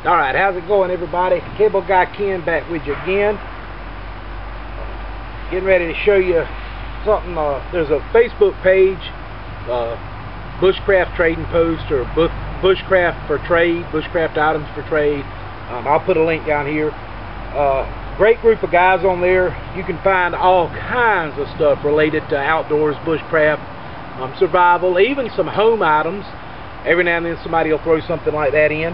Alright, how's it going, everybody? Cable Guy Ken back with you again. Getting ready to show you something. There's a Facebook page, Bushcraft Trading Post, or Bushcraft for Trade, Bushcraft Items for Trade. I'll put a link down here. Great group of guys on there. You can find all kinds of stuff related to outdoors, bushcraft, survival, even some home items. Every now and then somebody will throw something like that in.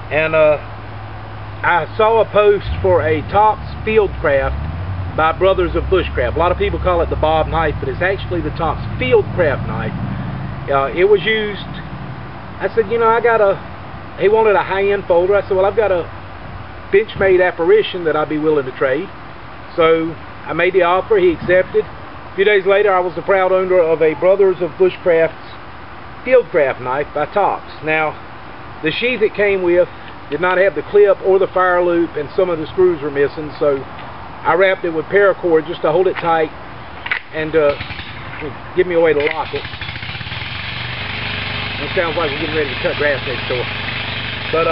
And I saw a post for a Tops Fieldcraft by Brothers of Bushcraft. A lot of people call it the Bob knife, but it's actually the Tops Fieldcraft knife. It was used. I said, you know, he wanted a high-end folder. I said, well, I've got a Benchmade apparition that I'd be willing to trade. So I made the offer. He accepted. A few days later, I was the proud owner of a Brothers of Bushcraft's Fieldcraft knife by Tops. Now, the sheath it came with did not have the clip or the fire loop, and some of the screws were missing, so I wrapped it with paracord just to hold it tight and give me a way to lock it. It sounds like we're getting ready to cut grass next door. But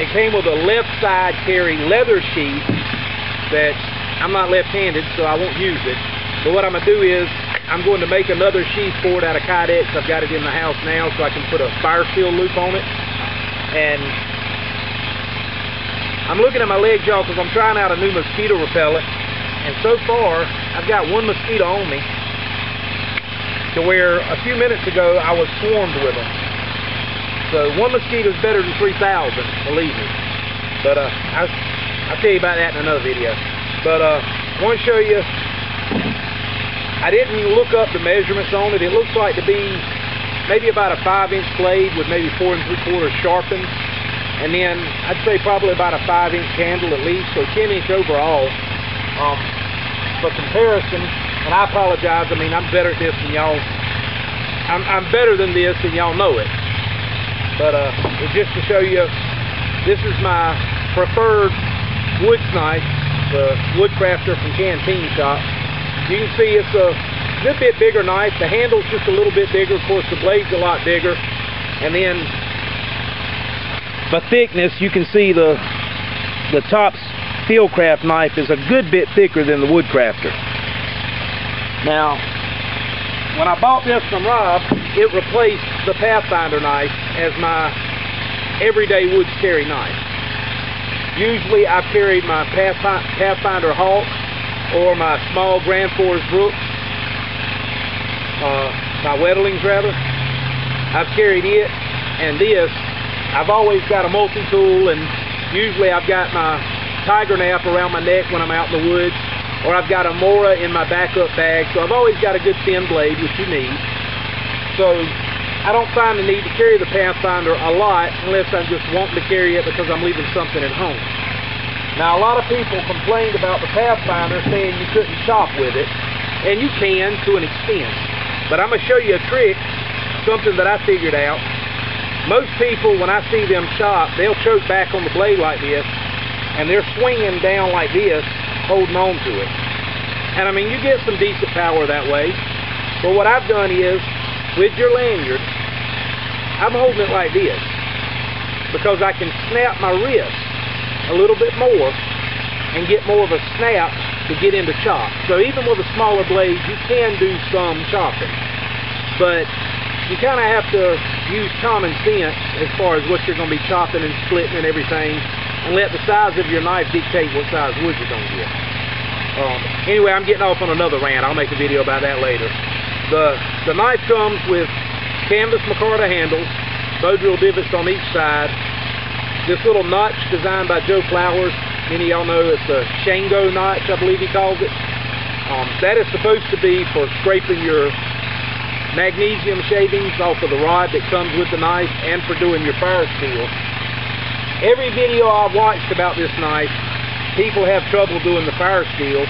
it came with a left side carry leather sheath that I'm not left-handed, so I won't use it. But what I'm going to do is I'm going to make another sheath for it out of Kydex. I've got it in the house now, so I can put a fire seal loop on it. And I'm looking at my leg, y'all, because I'm trying out a new mosquito repellent. And so far, I've got one mosquito on me, to where a few minutes ago I was swarmed with them. So one mosquito is better than 3,000, believe me. But I'll tell you about that in another video. But I want to show you. I didn't look up the measurements on it. It looks like to be maybe about a 5-inch blade with maybe 4 3/4 sharpened, and then I'd say probably about a 5-inch handle at least, so 10-inch overall. For comparison, and I apologize, I mean, I'm better at this than y'all. I'm better than this, and y'all know it. But it's just to show you, this is my preferred woods knife, the Woodcrafter from Canteen Shop. You can see it's a good bit bigger knife. The handle's just a little bit bigger. Of course, the blade's a lot bigger. And then, by thickness, you can see the Tops Fieldcraft knife is a good bit thicker than the Woodcrafter. Now, when I bought this from Rob, it replaced the Pathfinder knife as my everyday woods carry knife. Usually, I've carried my Pathfinder Hawk or my small Grand Force Brooks, my Weddlings rather. I've carried it, and this. I've always got a multi-tool, and usually I've got my tiger nap around my neck when I'm out in the woods, or I've got a Mora in my backup bag, so I've always got a good thin blade, which you need. So I don't find the need to carry the Pathfinder a lot unless I'm just wanting to carry it because I'm leaving something at home. Now, a lot of people complained about the Pathfinder, saying you couldn't chop with it, and you can to an extent. But I'm going to show you a trick, something that I figured out. Most people, when I see them chop, they'll choke back on the blade like this, and they're swinging down like this, holding on to it. And I mean, you get some decent power that way. But what I've done is, with your lanyard, I'm holding it like this, because I can snap my wrist a little bit more and get more of a snap to get into chop. So even with a smaller blade, you can do some chopping, but you kind of have to use common sense as far as what you're going to be chopping and splitting and everything, and let the size of your knife dictate what size wood you're going to get. Anyway, I'm getting off on another rant. I'll make a video about that later. The knife comes with canvas micarta handles, bow drill divots on each side. This little notch designed by Joe Flowers. Many of y'all know it's a Shango notch, I believe he calls it. That is supposed to be for scraping your magnesium shavings off of the rod that comes with the knife, and for doing your fire steel. Every video I've watched about this knife, people have trouble doing the fire steel.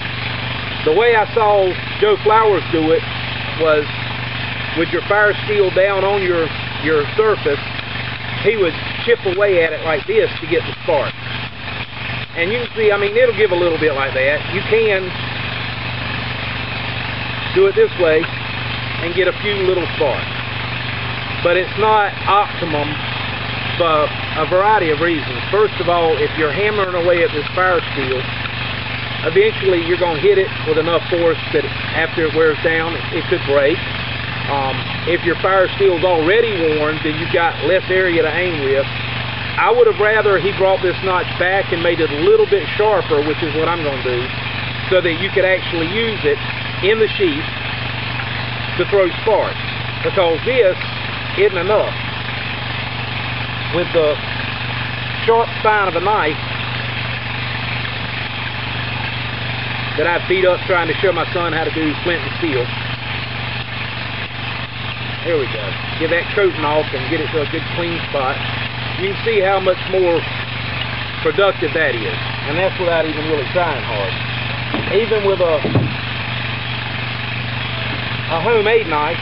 The way I saw Joe Flowers do it was with your fire steel down on your surface, he would chip away at it like this to get the spark. And you can see, I mean, it'll give a little bit like that. You can do it this way and get a few little sparks. But it's not optimum for a variety of reasons. First of all, if you're hammering away at this fire steel, eventually you're going to hit it with enough force that after it wears down, it could break. If your fire steel is already worn, then you've got less area to aim with. I would have rather he brought this notch back and made it a little bit sharper, which is what I'm going to do, so that you could actually use it in the sheath to throw sparks. Because this isn't enough. With the sharp spine of a knife that I beat up trying to show my son how to do flint and steel. There we go. Get that coating off and get it to a good clean spot. You can see how much more productive that is. And that's without even really trying hard. Even with a homemade knife,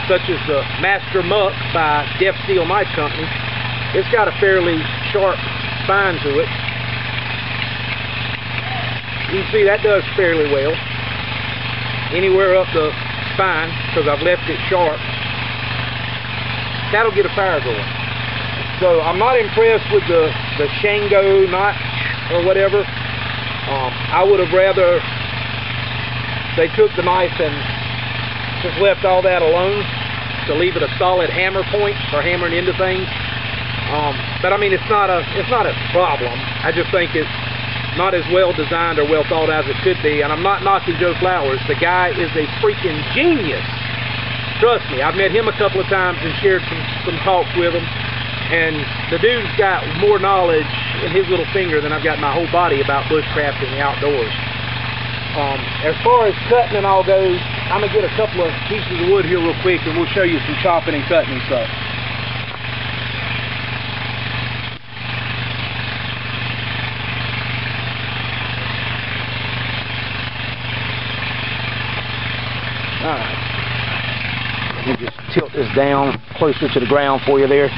such as the Master Muck by Def Steel Knife Company, it's got a fairly sharp spine to it. You can see that does fairly well. Anywhere up the spine, because I've left it sharp. That'll get a fire going. So I'm not impressed with the Shango notch or whatever. I would have rather they took the knife and just left all that alone to leave it a solid hammer point for hammering into things. But I mean, it's not a problem. I just think it's not as well designed or well thought as it could be. And I'm not knocking Joe Flowers. The guy is a freaking genius. Trust me, I've met him a couple of times and shared some talks with him. And the dude's got more knowledge in his little finger than I've got in my whole body about bushcraft and the outdoors. As far as cutting and all goes, I'm going to get a couple of pieces of wood here real quick and we'll show you some chopping and cutting and stuff. Alright. Let me just tilt this down closer to the ground for you there.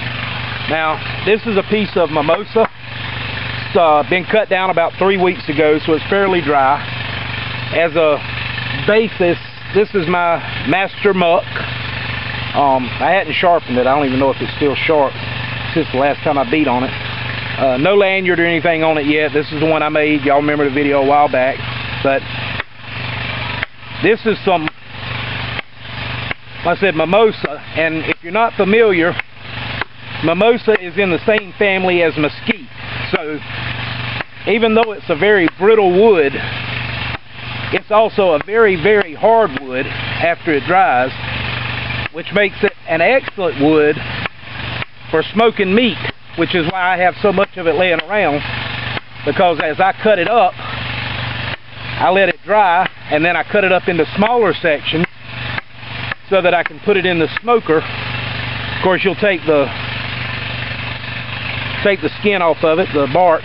Now, this is a piece of mimosa. It's been cut down about 3 weeks ago, so it's fairly dry. As a basis, this is my Master Muck. I hadn't sharpened it. I don't even know if it's still sharp since the last time I beat on it. No lanyard or anything on it yet. This is the one I made. Y'all remember the video a while back. But this is some, like I said, mimosa. And if you're not familiar, mimosa is in the same family as mesquite. So even though it's a very brittle wood, it's also a very, very hard wood after it dries, which makes it an excellent wood for smoking meat, which is why I have so much of it laying around, because as I cut it up, I let it dry, and then I cut it up into smaller sections so that I can put it in the smoker. Of course, you'll take the skin off of it, the bark,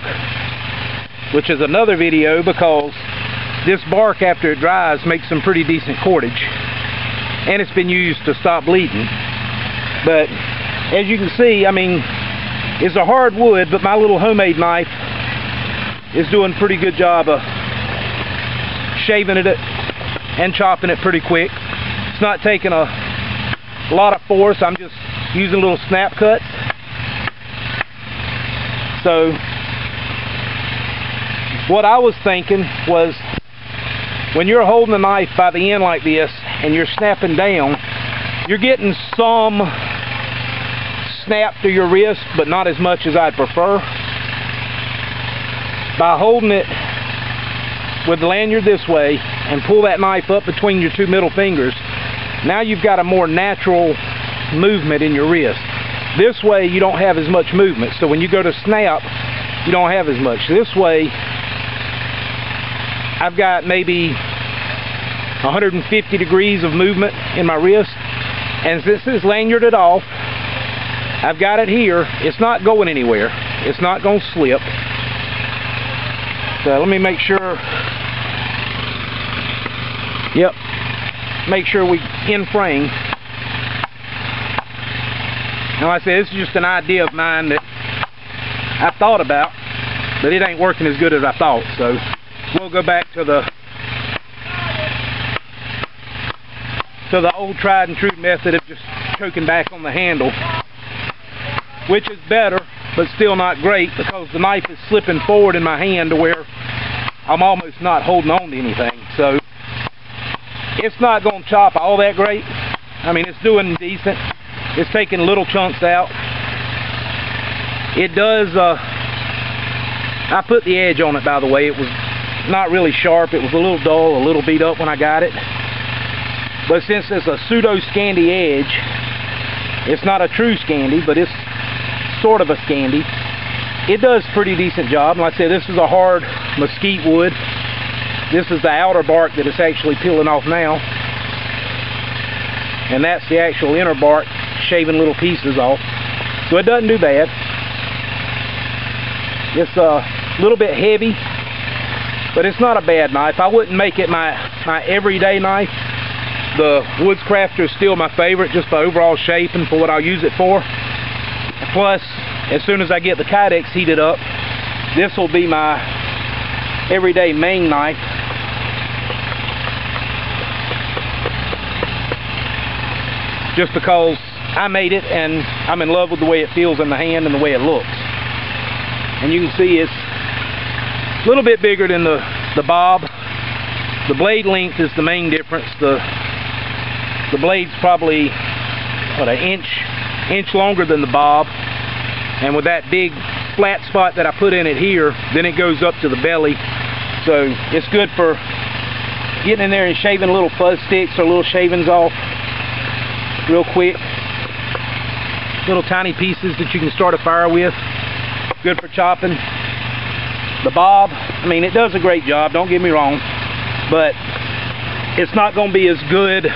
which is another video, because this bark after it dries makes some pretty decent cordage, and it's been used to stop bleeding. But as you can see, I mean, it's a hard wood, but my little homemade knife is doing a pretty good job of shaving it and chopping it pretty quick. It's not taking a lot of force. I'm just using little snap cuts. So what I was thinking was, when you're holding the knife by the end like this and you're snapping down, you're getting some snap to your wrist, but not as much as I'd prefer. By holding it with the lanyard this way and pull that knife up between your two middle fingers, now you've got a more natural movement in your wrist. This way you don't have as much movement, so when you go to snap, you don't have as much. This way, I've got maybe 150 degrees of movement in my wrist, and since this is lanyarded off, I've got it here. It's not going anywhere. It's not going to slip. So let me make sure. Yep. Make sure we in frame. Now, like I said, this is just an idea of mine that I thought about, but it ain't working as good as I thought. So we'll go back to the old tried and true method of just choking back on the handle. which is better, but still not great because the knife is slipping forward in my hand to where I'm almost not holding on to anything. So it's not going to chop all that great. I mean, it's doing decent. It's taking little chunks out. It does, I put the edge on it, by the way. It was not really sharp. It was a little dull, a little beat up when I got it. But since it's a pseudo Scandi edge, it's not a true Scandi, but it's sort of a Scandi. It does a pretty decent job. Like I said, this is a hard mesquite wood. This is the outer bark that it's actually peeling off now. And that's the actual inner bark shaving little pieces off. So it doesn't do bad. It's a little bit heavy, but it's not a bad knife. I wouldn't make it my everyday knife. The Woodscrafter is still my favorite, just for overall shape and for what I'll use it for. Plus, as soon as I get the Kydex heated up, this will be my everyday main knife. Just because I made it and I'm in love with the way it feels in the hand and the way it looks. And you can see it's a little bit bigger than the Bob. The blade length is the main difference. The blade's probably what, an inch longer than the Bob. And with that big flat spot that I put in it here, then it goes up to the belly. So it's good for getting in there and shaving little fuzz sticks or little shavings off real quick. Little tiny pieces that you can start a fire with. Good for chopping. The Bob, I mean, it does a great job, don't get me wrong, but it's not going to be as good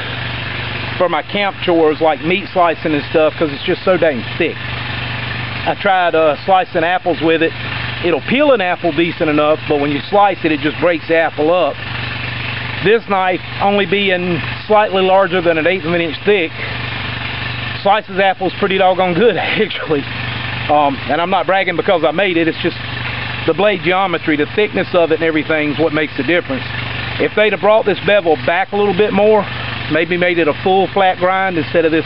for my camp chores like meat slicing and stuff because it's just so dang thick. I tried slicing apples with it. It'll peel an apple decent enough, but when you slice it, it just breaks the apple up. This knife, only being slightly larger than 1/8 of an inch thick, slices apples pretty doggone good, actually. And I'm not bragging because I made it. It's just the blade geometry, the thickness of it and everything is what makes the difference. If they'd have brought this bevel back a little bit more, maybe made it a full flat grind instead of this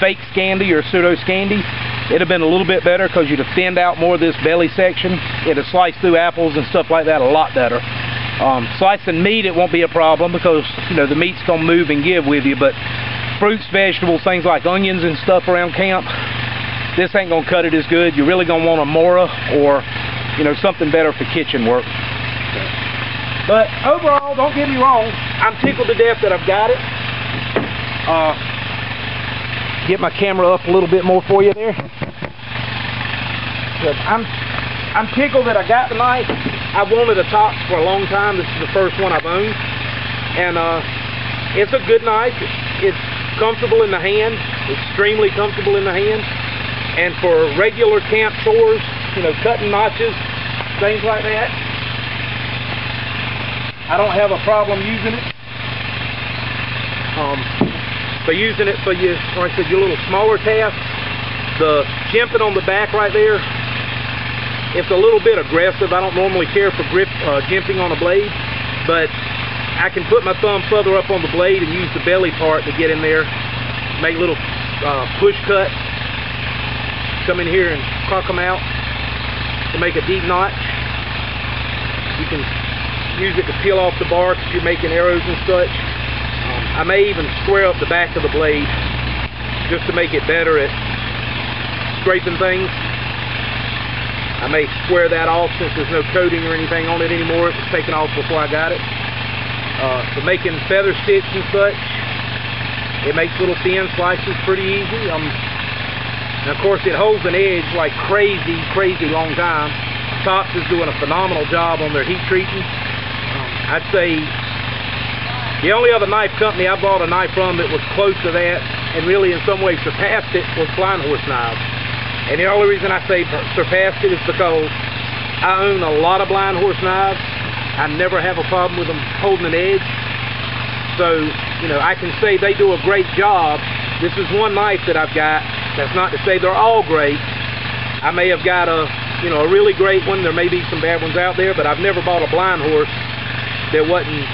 fake Scandi or pseudo Scandi, it'd have been a little bit better because you'd have thinned out more of this belly section. It'd have sliced through apples and stuff like that a lot better. Slicing meat, it won't be a problem because, you know, the meat's going to move and give with you, but fruits, vegetables, things like onions and stuff around camp, this ain't going to cut it as good. You're really going to want a Mora or, you know, something better for kitchen work. But overall, don't get me wrong, I'm tickled to death that I've got it. Get my camera up a little bit more for you there. But I'm tickled that I got the knife. I've wanted a Tox for a long time. This is the first one I've owned. And it's a good knife. It's comfortable in the hand, extremely comfortable in the hand. And for regular camp chores, you know, cutting notches, things like that, I don't have a problem using it. For using it for your, like I said, your little smaller tasks. The jimping on the back right there, it's a little bit aggressive. I don't normally care for jimping on a blade, but I can put my thumb further up on the blade and use the belly part to get in there, make little push cuts, come in here and crock them out to make a deep notch. You can use it to peel off the bark if you're making arrows and such. I may even square up the back of the blade just to make it better at scraping things. I may square that off since there's no coating or anything on it anymore. It was taken off before I got it. For making feather sticks and such, it makes little thin slices pretty easy. And of course it holds an edge like crazy, crazy long time. Tox is doing a phenomenal job on their heat treating. I'd say the only other knife company I bought a knife from that was close to that and really in some ways surpassed it was Blind Horse Knives. And the only reason I say surpassed it is because I own a lot of Blind Horse Knives. I never have a problem with them holding an edge. So, you know, I can say they do a great job. This is one knife that I've got. That's not to say they're all great. I may have got a really great one. There may be some bad ones out there, but I've never bought a Blind Horse that wasn't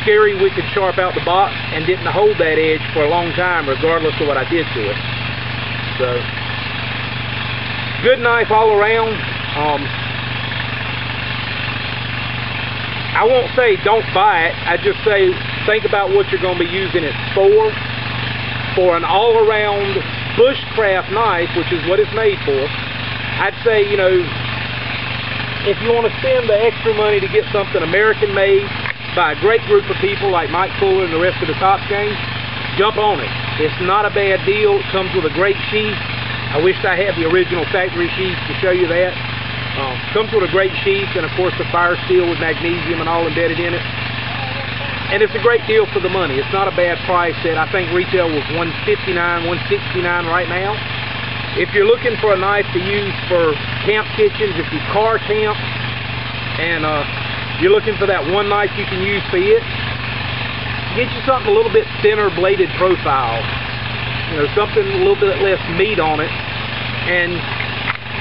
scary, wicked sharp out the box and didn't hold that edge for a long time regardless of what I did to it. So Good knife all around. I won't say don't buy it. I just say think about what you're going to be using it for. For an all-around bushcraft knife, which is what it's made for, I'd say, you know, if you want to spend the extra money to get something American-made by a great group of people like Mike Fuller and the rest of the Tops gang, jump on it. It's not a bad deal. It comes with a great sheath. I wished I had the original factory sheath to show you that. Comes with a great sheath, and of course the fire steel with magnesium and all embedded in it. And it's a great deal for the money. It's not a bad price. That I think retail was $159, $169 right now. If you're looking for a knife to use for camp kitchens, if you car camp, and you're looking for that one knife you can use for it, get you something a little bit thinner bladed profile. You know, something a little bit less meat on it. And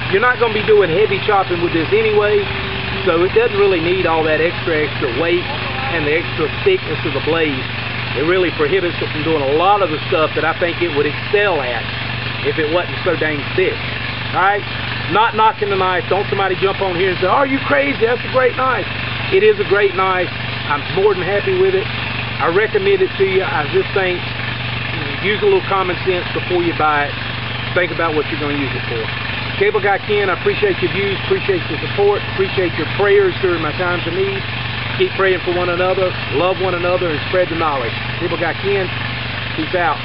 you're not going to be doing heavy chopping with this anyway, so it doesn't really need all that extra weight and the extra thickness of the blade. It really prohibits it from doing a lot of the stuff that I think it would excel at if it wasn't so dang thick. Alright? Not knocking the knife. Don't somebody jump on here and say, "Oh, are you crazy? That's a great knife." It is a great knife. I'm more than happy with it. I recommend it to you. I just think, you know, use a little common sense before you buy it. Think about what you're going to use it for. Cable Guy Ken, I appreciate your views, appreciate your support, appreciate your prayers during my times of need. Keep praying for one another, love one another, and spread the knowledge. Cable Guy Ken, peace out.